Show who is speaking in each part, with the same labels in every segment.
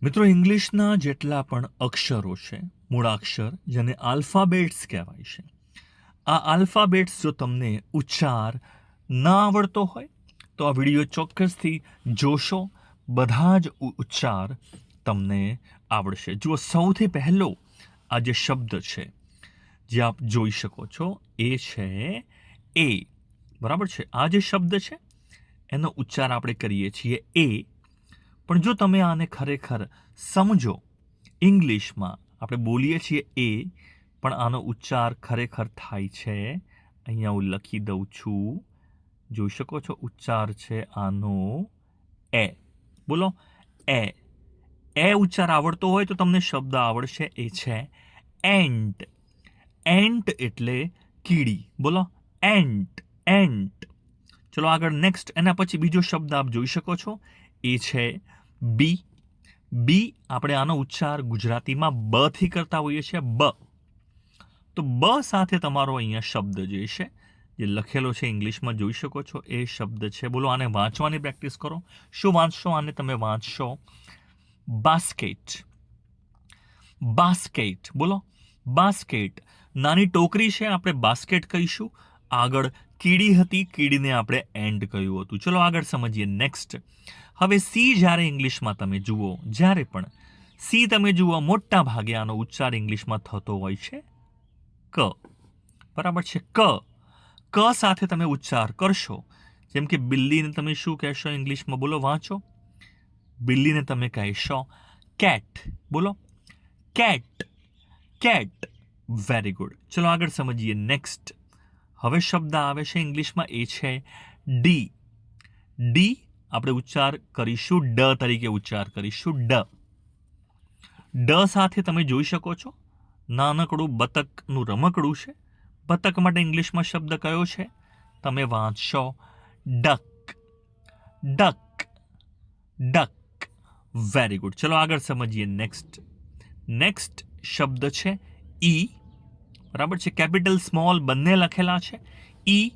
Speaker 1: મિત્રો ઇંગ્લિશના જેટલા પણ અક્ષરો છે મૂળાક્ષર જેને આલ્ફાબેટ્સ કહેવાય છે આ આલ્ફાબેટ્સ જો તમને ઉચ્ચાર ન આવડતો હોય તો આ વિડીયો ચોક્કસથી જોશો બધા જ ઉચ્ચાર તમને આવડશે જુઓ સૌથી પહેલો આ જે શબ્દ છે જે આપ જોઈ શકો છો એ છે એ બરાબર છે આ જે શબ્દ છે એનો ઉચ્ચાર આપણે કરીએ છીએ એ પણ જો તમે આને ખરેખર સમજો ઇંગ્લિશમાં આપણે બોલીએ છીએ એ પણ આનો ઉચ્ચાર ખરેખર થાય છે અહીંયા હું લખી દઉં છું જોઈ શકો છો ઉચ્ચાર છે આનો એ બોલો એ ઉચ્ચાર આવડતો હોય તો તમને શબ્દ આવડશે એ છે એન્ટ એન્ટ એટલે કીડી બોલો એન્ટ ચલો આગળ નેક્સ્ટ એના પછી બીજો શબ્દ આપ જોઈ શકો છો એ છે બી આપણે આનો ઉચ્ચાર ગુજરાતીમાં બ થી કરતા હોઈએ છીએ બ તો બ સાથે તમારો અહીંયા શબ્દ જે છે જે લખેલો છે ઇંગ્લિશમાં જોઈ શકો છો એ શબ્દ છે બોલો આને વાંચવાની પ્રેક્ટિસ કરો શું વાંચશો આને તમે વાંચશો બાસ્કેટ બોલો બાસ્કેટ નાની ટોકરી છે આપણે બાસ્કેટ કહીશું આગળ કીડી હતી કીડીને આપણે એન્ડ કહ્યું હતું ચલો આગળ સમજીએ નેક્સ્ટ હવે સી જ્યારે ઇંગ્લિશમાં તમે જુઓ જ્યારે પણ સી તમે જુઓ મોટા ભાગે આનો ઉચ્ચાર ઇંગ્લિશમાં થતો હોય છે ક બરાબર છે ક સાથે તમે ઉચ્ચાર કરશો જેમ કે બિલ્લીને તમે શું કહેશો ઇંગ્લિશમાં બોલો વાંચો બિલ્લીને તમે કહેશો કેટ બોલો કેટ વેરી ગુડ ચલો આગળ સમજીએ નેક્સ્ટ હવે શબ્દ આવે છે ઇંગ્લિશમાં એ છે ડી આપણે ઉચ્ચાર કરીશું ડ તરીકે ઉચ્ચાર કરીશું ડ સાથે તમે જોઈ શકો છો નાનકડું બતકનું રમકડું છે બતક માટે ઇંગ્લિશમાં શબ્દ કયો છે તમે વાંચશો ડક વેરી ગુડ ચલો આગળ સમજીએ નેક્સ્ટ શબ્દ છે ઈ બરાબર છે કેપિટલ સ્મોલ બંને લખેલા છે ઈ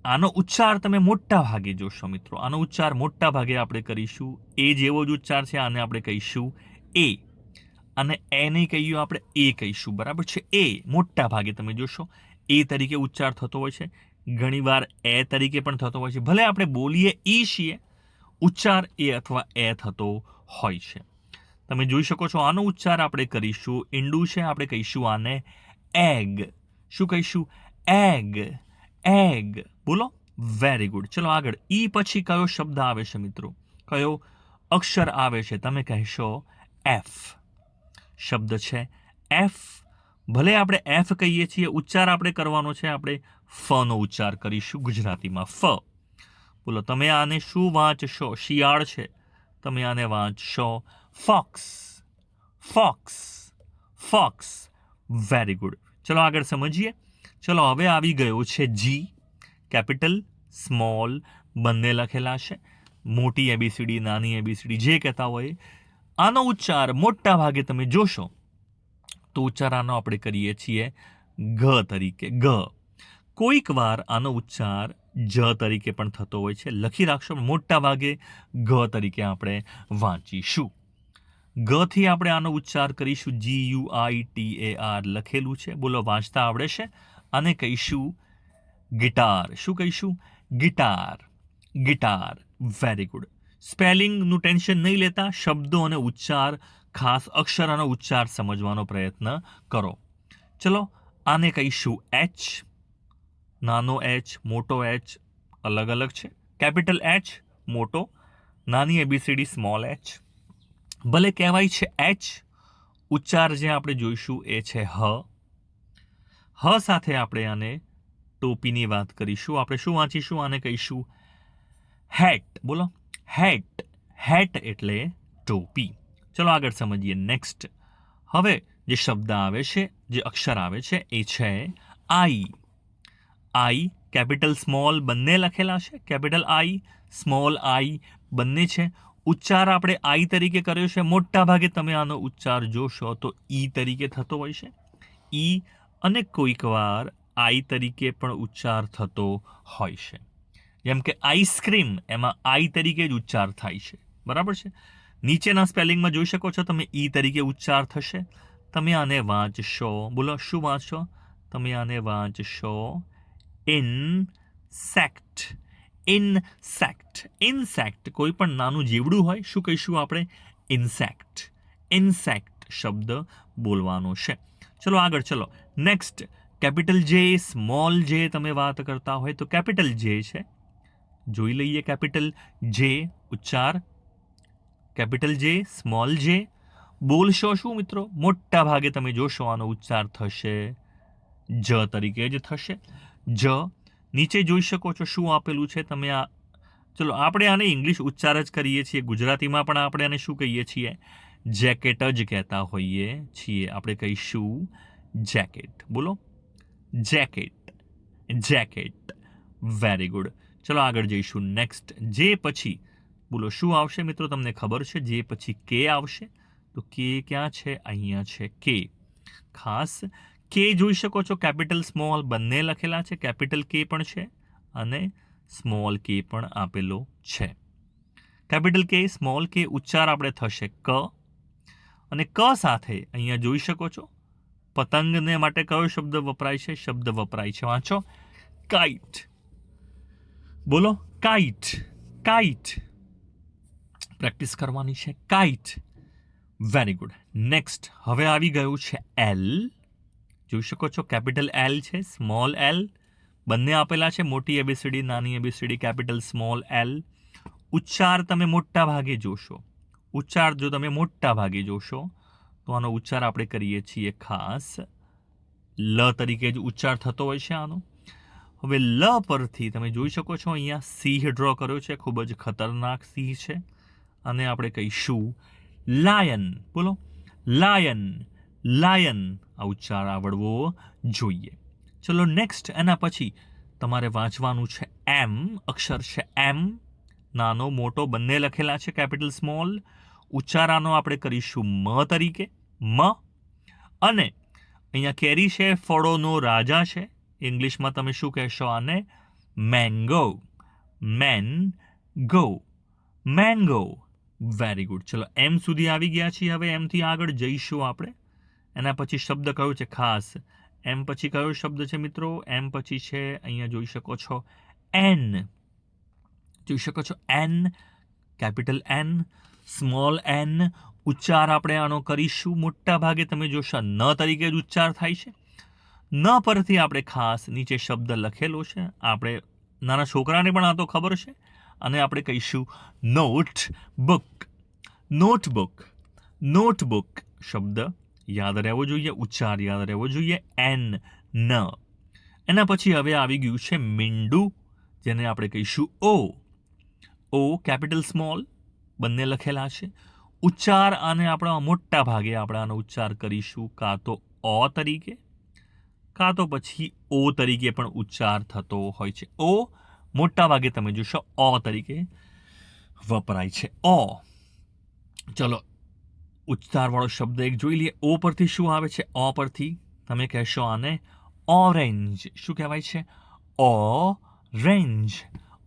Speaker 1: આનો ઉચ્ચાર તમે મોટા ભાગે જોશો મિત્રો આનો ઉચ્ચાર મોટા ભાગે આપણે કરીશું એ જેવો જ ઉચ્ચાર છે આને આપણે કહીશું એ અને એ નહીં કહીએ આપણે એ કહીશું બરાબર છે એ મોટા ભાગે તમે જોશો એ તરીકે ઉચ્ચાર થતો હોય છે ઘણીવાર એ તરીકે પણ થતો હોય છે ભલે આપણે બોલીએ ઈ છીએ ઉચ્ચાર એ અથવા એ થતો હોય છે તમે જોઈ શકો છો આનો ઉચ્ચાર આપણે કરીશું ઈંડું છે આપણે કહીશું આને એગ શું કહીશું એગ બોલો વેરી ગુડ ચલો આગળ ઈ પછી કયો શબ્દ આવે છે મિત્રો કયો અક્ષર આવે છે તમે કહેશો એફ શબ્દ છે એફ ભલે આપણે એફ કહીએ છીએ ઉચ્ચાર આપણે કરવાનો છે આપણે ફનો ઉચ્ચાર કરીશું ગુજરાતીમાં ફ બોલો તમે આને શું વાંચશો શિયાળ છે તમે આને વાંચશો ફોક્સ વેરી ગુડ ચલો આગળ સમજીએ ચલો હવે આવી ગયો છે જી કેપિટલ સ્મોલ બંને લખેલા છે મોટી એબીસીડી નાની એબીસીડી જે કહેતા હોય આનો ઉચ્ચાર મોટા ભાગે તમે જોશો તો ઉચ્ચાર આનો આપણે કરીએ છીએ ઘ તરીકે કોઈક વાર આનો ઉચ્ચાર જ તરીકે પણ થતો હોય છે લખી રાખશો મોટા ભાગે ઘ તરીકે આપણે વાંચીશું ગથી આપણે આનો ઉચ્ચાર કરીશું GUITAR લખેલું છે બોલો વાંચતા આવડે છે આને કહીશું ગિટાર શું કહીશું ગિટાર વેરી ગુડ સ્પેલિંગનું ટેન્શન નહીં લેતા શબ્દો અને ઉચ્ચાર ખાસ અક્ષર અને ઉચ્ચાર સમજવાનો પ્રયત્ન કરો ચલો આને કહીશું એચ નાનો એચ મોટો એચ અલગ અલગ છે કેપિટલ એચ મોટો નાની એબીસીડી સ્મોલ એચ ભલે કહેવાય છે એચ ઉચ્ચાર જે આપણે જોઈશું એ છે હ સાથે આપણે આને ટોપીની વાત કરીશું આપણે શું વાંચીશું આને કહીશું હેટ બોલો હેટ એટલે ટોપી ચલો આગળ સમજીએ નેક્સ્ટ હવે જે શબ્દ આવે છે જે અક્ષર આવે છે એ છે આઈ કેપિટલ સ્મોલ બંને લખેલા છે કેપિટલ આઈ સ્મોલ આઈ બંને છે ઉચ્ચાર આપણે આઈ તરીકે કર્યો છે મોટા ભાગે તમે આનો ઉચ્ચાર જોશો તો ઈ તરીકે થતો હોય છે ઈ અને કોઈક વાર આઈ તરીકે પણ ઉચ્ચાર થતો હોય છે જેમ કે આઈસ્ક્રીમ એમાં આઈ તરીકે જ ઉચ્ચાર થાય છે બરાબર છે નીચેના સ્પેલિંગમાં જોઈ શકો છો તમે ઈ તરીકે ઉચ્ચાર થશે. તમે આને વાંચશો, બોલો શું વાંચશો? તમે આને વાંચશો ઇન્સેક્ટ. ઇન્સેક્ટ. ઇન્સેક્ટ કોઈ પણ નાનું જીવડું હોય, શું કહીશું આપણે? ઇન્સેક્ટ. ઇન્સેક્ટ શબ્દ બોલવાનો છે. ચલો આગળ ચલો. નેક્સ્ટ કેપિટલ જે, સ્મોલ જે તમે વાત કરતા હોય તો કેપિટલ જે છે, જોઈ લઈએ કેપિટલ જે ઉચ્ચાર. કેપિટલ જે, સ્મોલ જે બોલશો શું મિત્રો? મોટા ભાગે તમે જોશો આનો ઉચ્ચાર થશે જ તરીકે જ થશે. જ નીચે જોઈ શકો છો શું આપેલું છે તમે આ. ચલો આપણે આને ઇંગ્લિશ ઉચ્ચાર જ કરીએ છીએ, ગુજરાતીમાં પણ આપણે આને શું કહીએ છીએ? જેકેટ જ કહેતા હોઈએ છીએ. આપણે કહીશું જેકેટ. બોલો જેકેટ. જેકેટ. Very good. ચલો આગળ જઈશું. નેક્સ્ટ જે પછી બોલો શું આવશે મિત્રો? તમને ખબર છે જે પછી કે આવશે. તો કે ક્યાં છે? અહીંયા છે કે. ખાસ કે જોઈ શકો છો કેપિટલ સ્મોલ બંને લખેલા છે. કેપિટલ કે પણ છે અને સ્મોલ કે પણ આપેલો છે. કેપિટલ કે, સ્મોલ કે ઉચ્ચાર આપણે થશે ક. અને ક સાથે અહીંયા જોઈ શકો છો પતંગને માટે કયો શબ્દ વપરાય છે? શબ્દ વપરાય છે, વાંચો, કાઇટ. બોલો કાઇટ. કાઇટ પ્રેક્ટિસ કરવાની છે. કાઇટ. Very good. નેક્સ્ટ હવે આવી ગયું છે એલ. જોઈ શકો છો કેપિટલ એલ છે, સ્મોલ એલ બંને આપેલા છે. મોટી એબીસીડી, નાની એબીસીડી, કેપિટલ સ્મોલ એલ. ઉચ્ચાર તમે મોટા ભાગે જોશો. ઉચ્ચાર જો તમે મોટા ભાગે જોશો તો આનો ઉચ્ચાર આપણે કરીએ છીએ ખાસ લ તરીકે જ ઉચ્ચાર થતો હોય છે આનો. હવે લ પરથી તમે જોઈ શકો છો અહીંયા સિંહ ડ્રો કર્યો છે, ખૂબ જ ખતરનાક સિંહ છે. અને આપણે કહીશું લાયન. બોલો લાયન. લાયન આ ઉચ્ચાર આવડવો જોઈએ. ચલો નેક્સ્ટ એના પછી તમારે વાંચવાનું છે એમ. અક્ષર છે એમ, નાનો મોટો બંને લખેલા છે, કેપિટલ સ્મોલ. ઉચ્ચાર આનો આપણે કરીશું મ તરીકે, મ. અને અહીંયા કેરી છે, ફળોનો રાજા છે. ઇંગ્લિશમાં તમે શું કહેશો આને? Mango. Mango. Mango. Very good. ચલો એમ સુધી આવી ગયા છીએ. હવે એમથી આગળ જઈશું આપણે. એના પછી શબ્દ કયો છે ખાસ? એમ પછી કયો શબ્દ છે મિત્રો? એમ પછી છે અહીંયા જોઈ શકો છો એન. જોઈ શકો છો N, capital N, small N. ઉચ્ચાર આપણે આનો કરીશું મોટા ભાગે તમે જોશો ન તરીકે જ ઉચ્ચાર થાય છે. ન પરથી આપણે ખાસ નીચે શબ્દ લખેલો છે. આપણે નાના છોકરાને પણ આ તો ખબર છે. અને આપણે કહીશું નોટ બુક. નોટબુક. નોટબુક શબ્દ યાદ રહેવો જોઈએ, ઉચ્ચાર યાદ રહેવો જોઈએ. એન, ન. એના પછી હવે આવી ગયું છે મીંડું, જેને આપણે કહીશું ઓ. ઓ કેપિટલ સ્મોલ બંને લખેલા છે. ઉચ્ચાર આને આપણા મોટા ભાગે આપણે આનો ઉચ્ચાર કરીશું કાં તો અ તરીકે, કાં તો પછી ઓ તરીકે પણ ઉચ્ચાર થતો હોય છે. ઓ મોટા ભાગે તમે જોશો અ તરીકે વપરાય છે. અ. ચલો ઉચ્ચારવાળો શબ્દ એક જોઈ લઈએ. ઓ પરથી શું આવે છે? અ પરથી તમે કહેશો આને ઓરેન્જ. શું કહેવાય છે? Orange.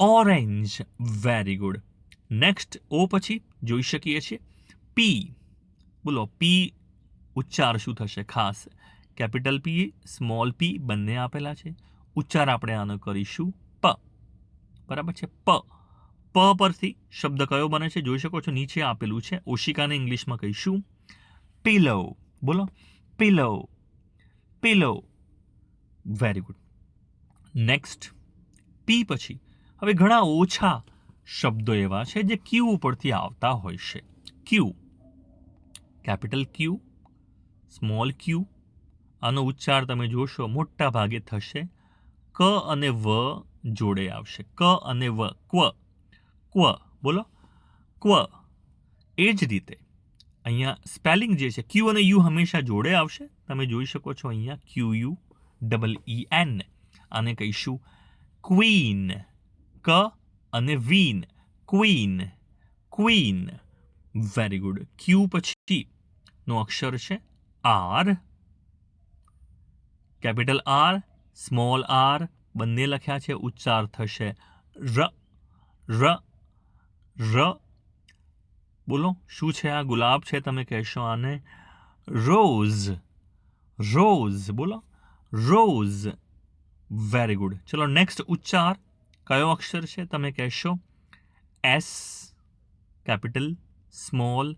Speaker 1: Orange. Very good. Next O પછી જોઈ શકીએ છીએ પી. બોલો પી ઉચ્ચાર શું થશે ખાસ? કેપિટલ પી, સ્મોલ પી બંને આપેલા છે. ઉચ્ચાર આપણે આનો કરીશું પ. બરાબર છે? પ. પ પરથી શબ્દ કયો બને છે? જોઈ શકો છો નીચે આપેલું છે. ઓશિકાને ઇંગ્લિશમાં કહીશું પિલો. બોલો pillow. Pillow. Very good. Next P પછી હવે ઘણા ઓછા શબ્દો એવા છે જે ક્યુ ઉપરથી આવતા હોય છે. ક્યુ, કેપિટલ ક્યુ, સ્મોલ ક્યુ. આનો ઉચ્ચાર તમે જોશો મોટા ભાગે થશે ક અને વ જોડે આવશે. ક અને વ. ક્વ. ક્વ. બોલો ક્વ. એ જ રીતે અહીંયા સ્પેલિંગ જે છે ક્યુ અને યુ હંમેશા જોડે આવશે. તમે જોઈ શકો છો અહીંયા Q U double E N. આને કહીશું ક્વીન. ક અને વીન. Queen. Queen. Very good. Q પછી નો અક્ષર છે R. Capital R, small R બંને લખ્યા છે. ઉચ્ચાર થશે ર. ર. ર. બોલો શું છે આ? ગુલાબ છે, તમે કહેશો આને રોઝ. રોઝ બોલો, રોઝ. Very good. ચલો નેક્સ્ટ ઉચ્ચાર કયો અક્ષર છે? તમે કહેશો એસ, કેપિટલ, સ્મોલ.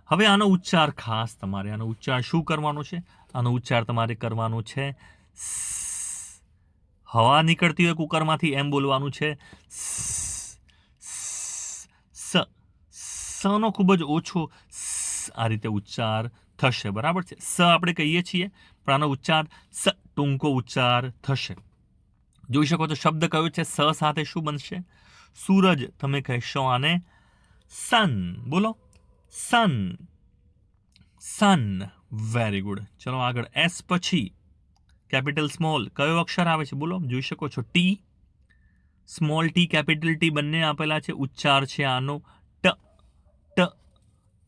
Speaker 1: હવે આનો ઉચ્ચાર ખાસ તમારે આનો ઉચ્ચાર શું કરવાનો છે? આનો ઉચ્ચાર તમારે કરવાનો છે હવા નીકળતી હોય કુકરમાંથી એમ બોલવાનું છે સનો ખૂબ જ ઓછો આ રીતે ઉચ્ચાર થશે. બરાબર છે? સ આપણે કહીએ છીએ પણ આનો ઉચ્ચાર સ ટૂંકો ઉચ્ચાર થશે. જોઈ શકો તો શબ્દ કયો છે? સ સાથે શું બનશે? સૂરજ. તમે કહેશો આને સન. બોલો સન, સન. Very good. ચલો આગળ એસ પછી કેપિટલ સ્મોલ કયો અક્ષર આવે છે? બોલો. જોઈ શકો છો T, small T, capital T બંને આપેલા છે. ઉચ્ચાર છે આનો ટ. ટ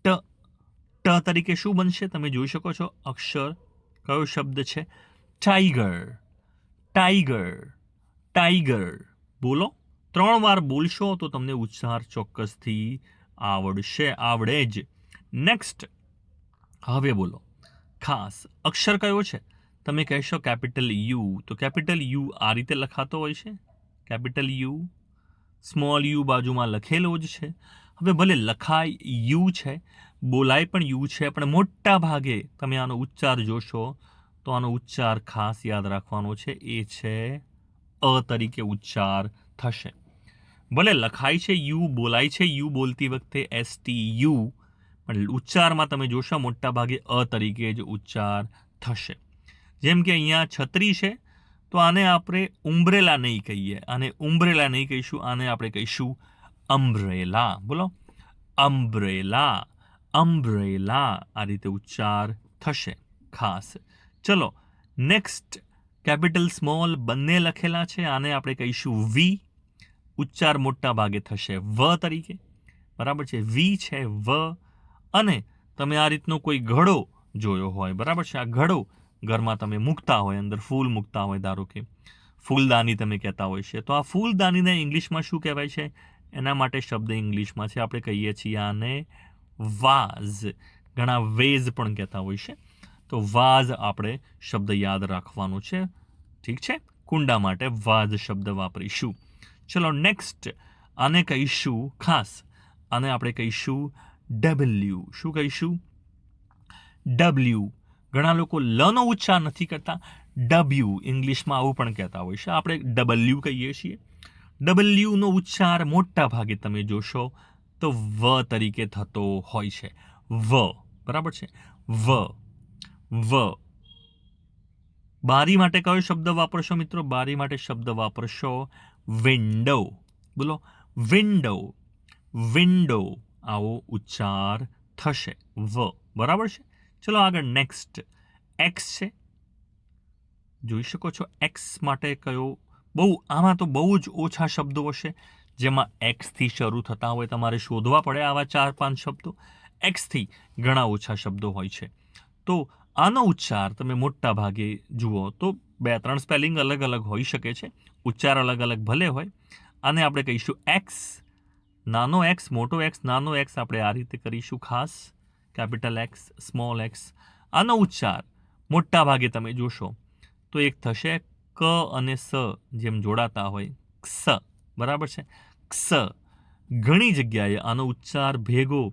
Speaker 1: ટ ટ તરીકે શું બનશે? તમે જોઈ શકો છો અક્ષર કયો શબ્દ છે? Tiger, tiger, tiger. બોલો. 3 વાર બોલશો તો તમને ઉચ્ચાર ચોક્કસથી આવડે જ. નેક્સ્ટ હવે બોલો ખાસ અક્ષર કયો છે? તમે કહેશો કેપિટલ યુ. તો કેપિટલ યુ આ રીતે લખાતો હોય છે, કેપિટલ યુ, સ્મોલ યુ બાજુમાં લખેલો જ છે. હવે ભલે લખાય યુ છે, બોલાય પણ યુ છે, પણ મોટા ભાગે તમે આનો ઉચ્ચાર જોશો તો આનો ઉચ્ચાર ખાસ યાદ રાખવાનો છે, એ છે અ તરીકે ઉચ્ચાર થશે. ભલે લખાય છે યુ, બોલાય છે યુ બોલતી વખતે STU, પણ ઉચ્ચારમાં તમે જોશો મોટા ભાગે અ તરીકે જ ઉચ્ચાર થશે. જેમ કે અહીંયા છત્રી છે તો આને આપણે ઉમ્બ્રેલા નહીં કહીએ, આને ઉમ્બ્રેલા નહીં કહીશું, આને આપણે કહીશું અમ્બ્રેલા. બોલો અમ્બ્રેલા, અમ્બ્રેલા. આ રીતે ઉચ્ચાર થશે ખાસ. ચલો નેક્સ્ટ કેપિટલ સ્મોલ બંને લખેલા છે, આને આપણે કહીશું વી. ઉચ્ચાર મોટા ભાગે થશે વ તરીકે. બરાબર છે? વી છે વ. અને તમે આ રીતનો કોઈ ઘડો જોયો હોય, બરાબર છે? આ ઘડો ઘરમાં તમે મૂકતા હોય, અંદર ફૂલ મૂકતા હોય, ધારો કે ફૂલદાની તમે કહેતા હોય છે, તો આ ફૂલદાનીને ઇંગ્લિશમાં શું કહેવાય છે? એના માટે શબ્દ ઇંગ્લિશમાં છે, આપણે કહીએ છીએ આને વાઝ. ઘણા વેઝ પણ કહેતા હોય છે, તો વાઝ આપણે શબ્દ યાદ રાખવાનો છે. ઠીક છે? કુંડા માટે વાઝ શબ્દ વાપરીશું. ચલો નેક્સ્ટ આને કહીશું ખાસ, આને આપણે કહીશું ડબલ્યુ. શું કહીશું? ડબલ્યુ. ઘણા લોકો લનો ઉચ્ચાર નથી કરતા, ડબલ્યુ ઇંગ્લિશમાં આવું પણ કહેતા હોય છે, આપણે ડબલ્યુ કહીએ છીએ. ડબલ્યુનો ઉચ્ચાર મોટા ભાગે તમે જોશો તો વ તરીકે થતો હોય છે. વ. બરાબર છે? વ, વ. બારી માટે કયો શબ્દ વાપરશો મિત્રો? બારી માટે શબ્દ વાપરશો વિન્ડો. બોલો વિન્ડો, વિન્ડો. આવો ઉચ્ચાર થશે વ. બરાબર છે? ચલો આગળ નેક્સ્ટ એક્સ છે. જોઈ શકો છો એક્સ માટે કયો? આમાં તો બહુ જ ઓછા શબ્દો હશે જેમાં એક્સથી શરૂ થતા હોય, તમારે શોધવા પડે આવા 4-5 શબ્દો. એક્સથી ઘણા ઓછા શબ્દો હોય છે. તો આનો ઉચ્ચાર તમે મોટા ભાગે જુઓ તો 2-3 સ્પેલિંગ અલગ અલગ હોઈ શકે છે, ઉચ્ચાર અલગ અલગ ભલે હોય. આને આપણે કહીશું એક્સ. નાનો એક્સ, મોટો એક્સ, નાનો એક્સ આપણે આ રીતે કરીશું ખાસ, કેપિટલ એક્સ, સ્મોલ એક્સ. આનો ઉચ્ચાર મોટા ભાગે તમે જોશો તો એક થશે ક અને સ જેમ જોડાતા હોય, ક્ષ. બરાબર છે? ક્ષ. ઘણી જગ્યાએ આનો ઉચ્ચાર ભેગો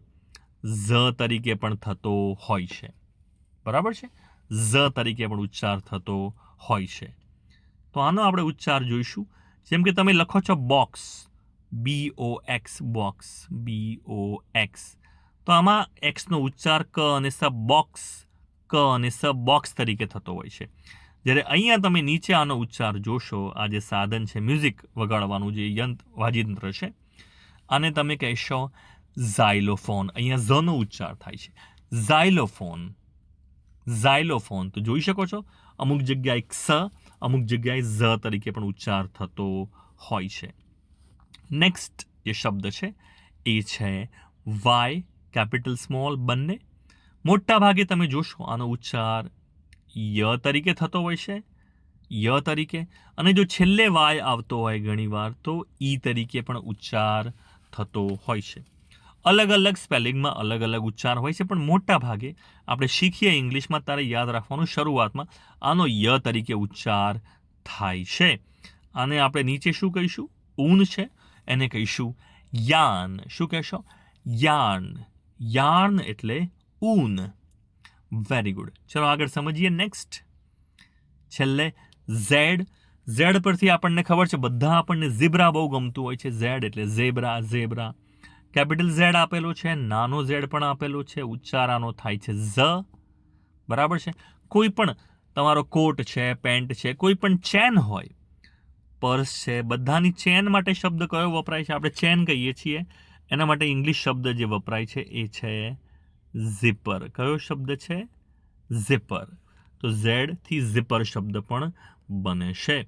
Speaker 1: ઝ તરીકે પણ થતો હોય છે. બરાબર છે? ઝ તરીકે પણ ઉચ્ચાર થતો હોય છે. તો આનો આપણે ઉચ્ચાર જોઈશું. જેમ કે તમે લખો છો બોક્સ, BOX, બોક્સ, BOX. તો આમાં એક્સનો ઉચ્ચાર ક અને સ બોક્સ, ક અને સ બોક્સ તરીકે થતો હોય છે. જ્યારે અહીંયા તમે નીચે આનો ઉચ્ચાર જોશો, આ જે સાધન છે મ્યુઝિક વગાડવાનું જે વાજિંત્ર છે, આને તમે કહેશો ઝાયલોફોન. અહીંયા ઝનો ઉચ્ચાર થાય છે, ઝાયલોફોન, ઝાયલોફોન. તો જોઈ શકો છો અમુક જગ્યાએ ક્ષ, અમુક જગ્યાએ ઝ તરીકે પણ ઉચ્ચાર થતો હોય છે. નેક્સ્ટ જે શબ્દ છે એ છે વાય, કેપિટલ સ્મોલ બંને. મોટા ભાગે તમે જોશો આનો ઉચ્ચાર ય તરીકે થતો હોય છે, ય તરીકે. અને જો છેલ્લે વાય આવતો હોય ઘણીવાર તો ઈ તરીકે પણ ઉચ્ચાર થતો હોય છે. અલગ અલગ સ્પેલિંગમાં અલગ અલગ ઉચ્ચાર હોય છે, પણ મોટા ભાગે આપણે શીખીએ ઇંગ્લિશમાં તારે યાદ રાખવાનું શરૂઆતમાં આનો ય તરીકે ઉચ્ચાર થાય છે. આને આપણે નીચે શું કહીશું? ઊન છે, એને કહીશું યાર્ન. શું કહેશો? યાર્ન. યાર્ન એટલે ઊન. Very good. ચલો આગળ સમજીએ. નેક્સ્ટ છેલ્લે ઝેડ. ઝેડ પરથી આપણને ખબર છે બધા આપણને ઝીબ્રા બહુ ગમતું હોય છે. ઝેડ એટલે ઝેબ્રા, ઝેબ્રા. કેપિટલ ઝેડ આપેલો છે, નાનો ઝેડ પણ આપેલો છે. ઉચ્ચાર આનો થાય છે ઝ. બરાબર છે. કોઈ પણ તમારો કોટ છે, પેન્ટ છે, કોઈ પણ ચેન હોય, પર્સ છે, બધાની ચેન માટે શબ્દ કયો વપરાય છે? આપણે ચેન કહીએ છીએ. એના માટે ઇંગ્લિશ શબ્દ જે વપરાય છે એ છે ઝીપર. કયો શબ્દ છે? ઝીપર. તો ઝેડથી ઝીપર શબ્દ પણ બને છે.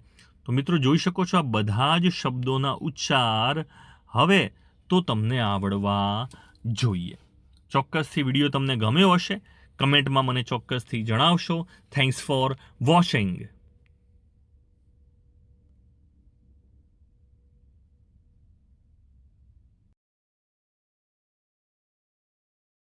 Speaker 1: તો મિત્રો જોઈ શકો છો આ બધા જ શબ્દોના ઉચ્ચાર હવે તો તમને આવડવા જોઈએ. ચોક્કસથી વિડીયો તમને ગમ્યો હશે. કમેન્ટમાં મને ચોક્કસથી જણાવશો. Thanks for watching.